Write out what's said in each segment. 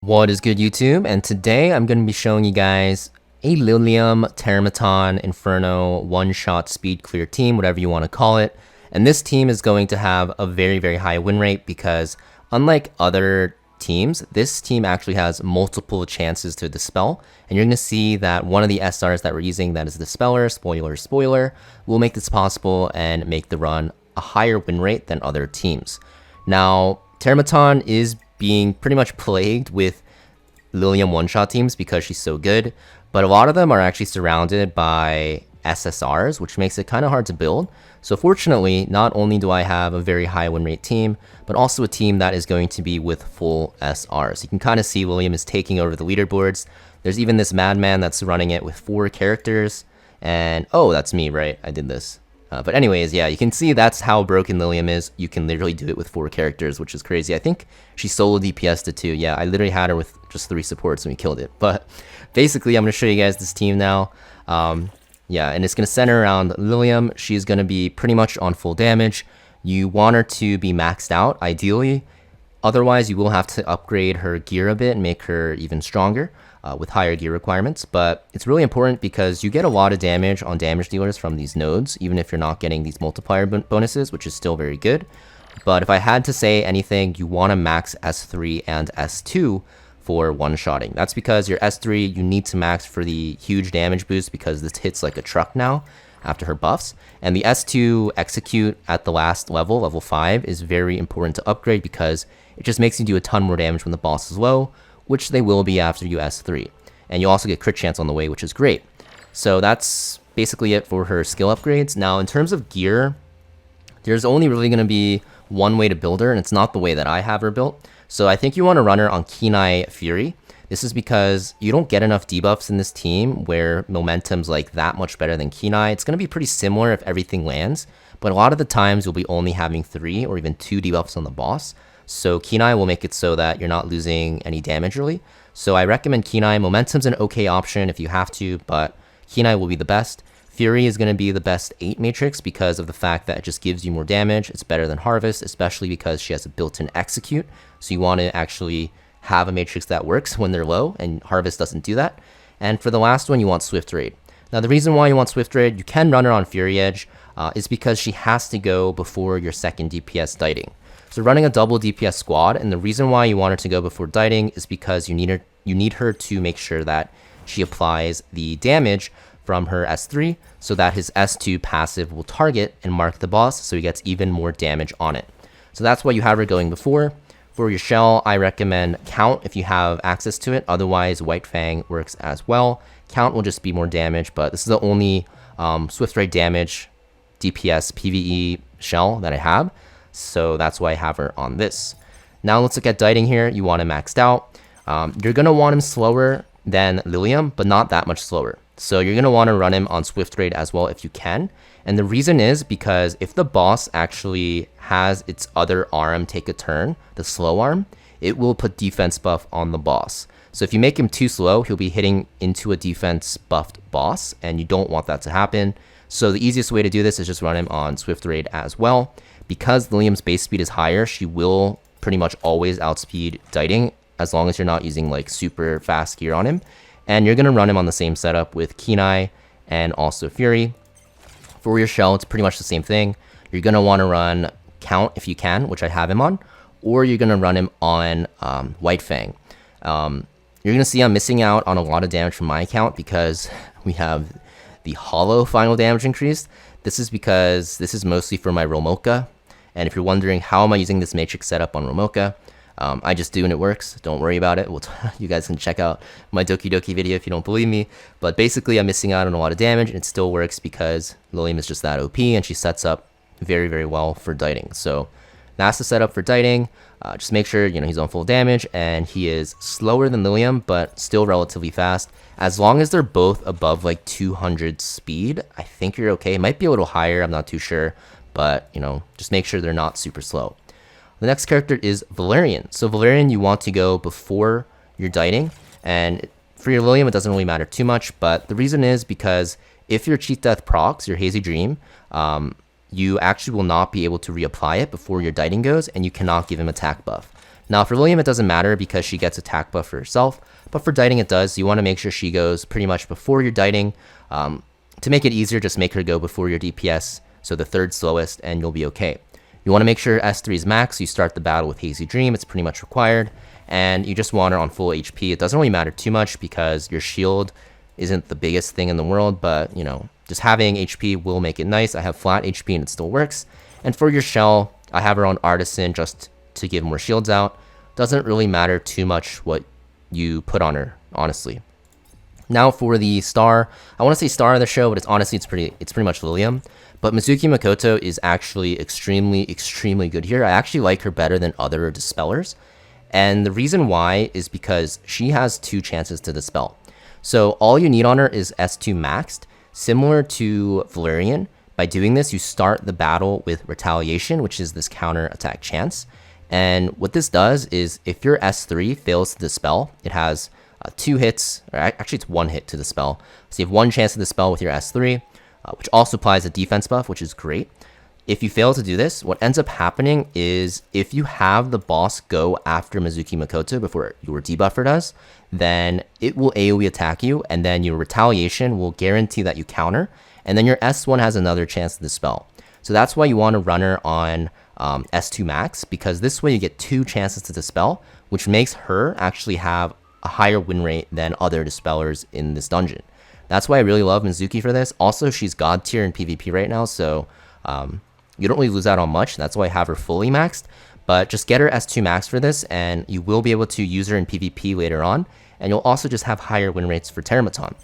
What is good, YouTube? And today I'm going to be showing you guys a Liliam, Terrormaton, Inferno, one-shot speed clear team, whatever you want to call it. And this team is going to have a very, very high win rate because unlike other teams, this team actually has multiple chances to dispel. And you're going to see that one of the SRs that we're using, that is Dispeller, spoiler, will make this possible and make the run a higher win rate than other teams. Now, Terrormaton is being pretty much plagued with Liliam one-shot teams because she's so good, but a lot of them are actually surrounded by SSRs, which makes it kind of hard to build. So fortunately, not only do I have a very high win rate team, but also a team that is going to be with full SRs. You can kind of see Liliam is taking over the leaderboards. There's even this madman that's running it with 4 characters, and oh, that's me, right? I did this. But anyways, yeah, you can see that's how broken Liliam is. You can literally do it with 4 characters, which is crazy. I think she solo DPS'd it too. Yeah, I literally had her with just 3 supports and we killed it. But basically, I'm going to show you guys this team now. Yeah, and it's going to center around Liliam. She's going to be pretty much on full damage. You want her to be maxed out, ideally. Otherwise, you will have to upgrade her gear a bit and make her even stronger with higher gear requirements. But it's really important because you get a lot of damage on damage dealers from these nodes, even if you're not getting these multiplier bonuses, which is still very good. But if I had to say anything, you want to max S3 and S2 for one-shotting. That's because your S3, you need to max for the huge damage boost because this hits like a truck now after her buffs. And the S2 execute at the last level, level 5, is very important to upgrade because it just makes you do a ton more damage when the boss is low, which they will be after you S3. And you also get crit chance on the way, which is great. So that's basically it for her skill upgrades. Now, in terms of gear, there's only really going to be one way to build her, and it's not the way that I have her built. So I think you want to run her on Kenai Fury. This is because you don't get enough debuffs in this team where momentum's like that much better than Kenai. It's going to be pretty similar if everything lands, but a lot of the times you'll be only having 3 or even 2 debuffs on the boss. So Kenai will make it so that you're not losing any damage really. So I recommend Kenai. Momentum's an okay option if you have to, but Kenai will be the best. Fury is going to be the best 8 matrix because of the fact that it just gives you more damage. It's better than Harvest, especially because she has a built-in execute. So you want to actually have a matrix that works when they're low, and Harvest doesn't do that. And for the last one, you want Swift Raid. Now, the reason why you want Swift Raid, you can run her on Fury Edge, is because she has to go before your second DPS diting. So running a double DPS squad, and the reason why you want her to go before diting is because you need her to make sure that she applies the damage from her S3 so that his S2 passive will target and mark the boss so he gets even more damage on it. So that's why you have her going before. For your shell, I recommend Count if you have access to it. Otherwise, White Fang works as well. Count will just be more damage, but this is the only Swift Raid damage DPS PvE shell that I have. So that's why I have her on this. Now let's look at diting here. You want him maxed out. You're going to want him slower than Liliam, but not that much slower. So you're going to want to run him on Swift Raid as well if you can. And the reason is because if the boss actually has its other arm take a turn, the slow arm, it will put defense buff on the boss. So if you make him too slow, he'll be hitting into a defense buffed boss, and you don't want that to happen. So the easiest way to do this is just run him on Swift Raid as well. Because Liliam's base speed is higher, she will pretty much always outspeed diting as long as you're not using like super fast gear on him. And you're going to run him on the same setup with Kenai and also Fury. For your shell, it's pretty much the same thing. You're going to want to run Count if you can, which I have him on, or you're going to run him on White Fang. You're going to see I'm missing out on a lot of damage from my account because we have the hollow final damage increased. This is because this is mostly for my Romoka. And if you're wondering how am I using this matrix setup on Romoka, I just do and it works. Don't worry about it. You guys can check out my Doki Doki video if you don't believe me. But basically, I'm missing out on a lot of damage, and it still works because Liliam is just that OP, and she sets up very, very well for diting. So that's the setup for diting. Just make sure he's on full damage, and he is slower than Liliam, but still relatively fast. As long as they're both above like 200 speed, I think you're okay. It might be a little higher. I'm not too sure, but just make sure they're not super slow. The next character is Valerian. So Valerian, you want to go before your diting, and for your Liliam, it doesn't really matter too much, but the reason is because if your Cheat Death procs, your Hazy Dream, you actually will not be able to reapply it before your diting goes, and you cannot give him attack buff. Now for Liliam, it doesn't matter because she gets attack buff for herself, but for diting it does. You want to make sure she goes pretty much before your diting. To make it easier, just make her go before your DPS, so the third slowest, and you'll be okay. You want to make sure S3 is max, you start the battle with Hazy Dream, it's pretty much required, and you just want her on full HP. It doesn't really matter too much because your shield isn't the biggest thing in the world, but you know, just having HP will make it nice. I have flat HP and it still works. And for your shell, I have her on Artisan just to give more shields out. Doesn't really matter too much what you put on her, honestly. Now for the star, I want to say star of the show, but it's pretty much Liliam. But Mizuki Makoto is actually extremely good here. I actually like her better than other dispellers. And the reason why is because she has 2 chances to dispel. So all you need on her is S2 maxed, similar to Valerian. By doing this, you start the battle with Retaliation, which is this counter attack chance. And what this does is if your S3 fails to dispel, it has 2 hits, or actually it's 1 hit to dispel. So you have 1 chance to dispel with your S3, which also applies a defense buff, which is great. If you fail to do this, what ends up happening is if you have the boss go after Mizuki Makoto before your debuffer does, then it will AoE attack you, and then your Retaliation will guarantee that you counter, and then your S1 has another chance to dispel. So that's why you want to run her on S2 max, because this way you get 2 chances to dispel, which makes her actually have a higher win rate than other dispellers in this dungeon. That's why I really love Mizuki for this. Also, she's god tier in PvP right now, so you don't really lose out on much. That's why I have her fully maxed. But just get her S2 max for this, and you will be able to use her in PvP later on. And you'll also just have higher win rates for Terrormaton.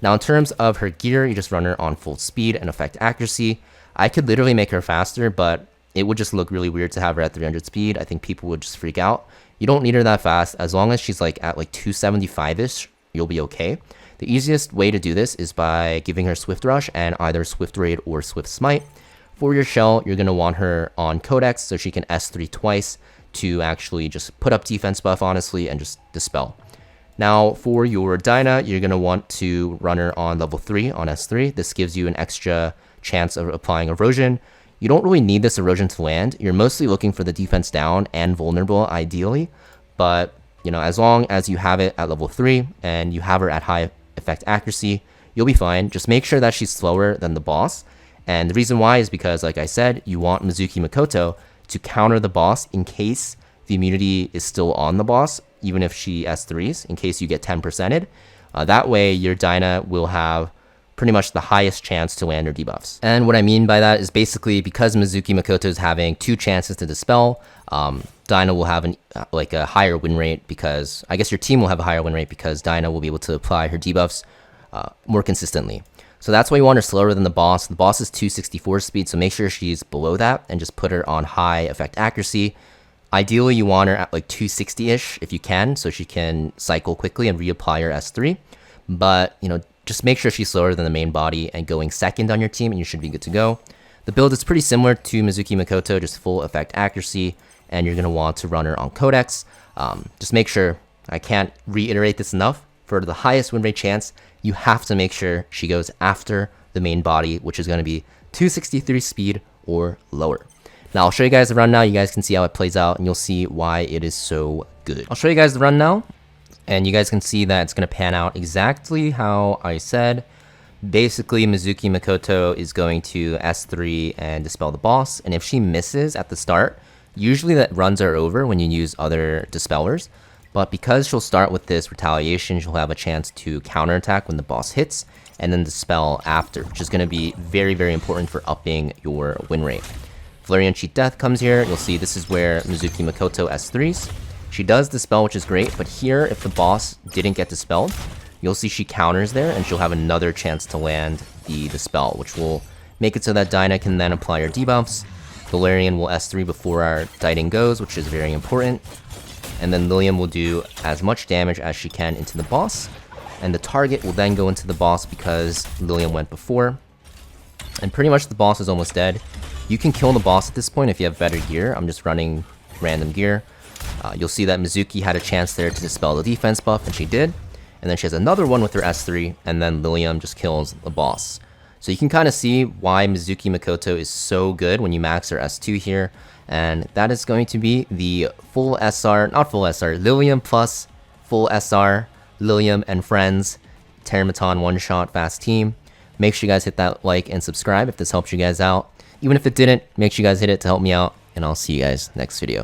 Now, in terms of her gear, you just run her on full speed and effect accuracy. I could literally make her faster, but it would just look really weird to have her at 300 speed. I think people would just freak out. You don't need her that fast. As long as she's like at like 275-ish, you'll be okay. The easiest way to do this is by giving her Swift Rush and either Swift Raid or Swift Smite. For your shell, you're going to want her on Codex so she can S3 twice to actually just put up defense buff, honestly, and just dispel. Now, for your Dyna, you're going to want to run her on level 3 on S3. This gives you an extra chance of applying Erosion. You don't really need this Erosion to land. You're mostly looking for the defense down and vulnerable, ideally. But, you know, as long as you have it at level 3 and you have her at high effect accuracy, you'll be fine. Just make sure that she's slower than the boss. And the reason why is because, like I said, you want Mizuki Makoto to counter the boss in case the immunity is still on the boss, even if she S3s, in case you get 10%ed. That way, your Dyna will have pretty much the highest chance to land her debuffs. And what I mean by that is basically because Mizuki Makoto is having 2 chances to dispel, Dyna will have a higher win rate because, I guess your team will have a higher win rate because Dyna will be able to apply her debuffs more consistently. So that's why you want her slower than the boss. The boss is 264 speed, so make sure she's below that and just put her on high effect accuracy. Ideally, you want her at like 260-ish if you can, so she can cycle quickly and reapply her S3. But, you know, just make sure she's slower than the main body and going second on your team, and you should be good to go. The build is pretty similar to Mizuki Makoto, just full effect accuracy, and you're going to want to run her on Codex. Just make sure, I can't reiterate this enough, for the highest win rate chance, you have to make sure she goes after the main body, which is going to be 263 speed or lower. Now, I'll show you guys the run now. You guys can see how it plays out, and you'll see why it is so good. I'll show you guys the run now, and you guys can see that it's going to pan out exactly how I said. Basically, Mizuki Makoto is going to S3 and dispel the boss, and if she misses at the start, usually that runs are over when you use other dispellers. But because she'll start with this retaliation, she'll have a chance to counterattack when the boss hits, and then dispel after, which is going to be very, very important for upping your win rate. Valerian Cheat Death comes here. You'll see this is where Mizuki Makoto S3s. She does dispel, which is great, but here, if the boss didn't get dispelled, you'll see she counters there, and she'll have another chance to land the dispel, which will make it so that Dyna can then apply her debuffs. Valerian will S3 before our Diting goes, which is very important. And then Liliam will do as much damage as she can into the boss, and the target will then go into the boss because Liliam went before. And pretty much the boss is almost dead. You can kill the boss at this point if you have better gear. I'm just running random gear. You'll see that Mizuki had a chance there to dispel the defense buff, and she did. And then she has another one with her S3, and then Liliam just kills the boss. So you can kind of see why Mizuki Makoto is so good when you max her S2 here. And that is going to be the full SR, not full SR, Liliam plus full SR, Liliam and friends, Terrormaton one-shot fast team. Make sure you guys hit that like and subscribe if this helps you guys out. Even if it didn't, make sure you guys hit it to help me out, and I'll see you guys next video.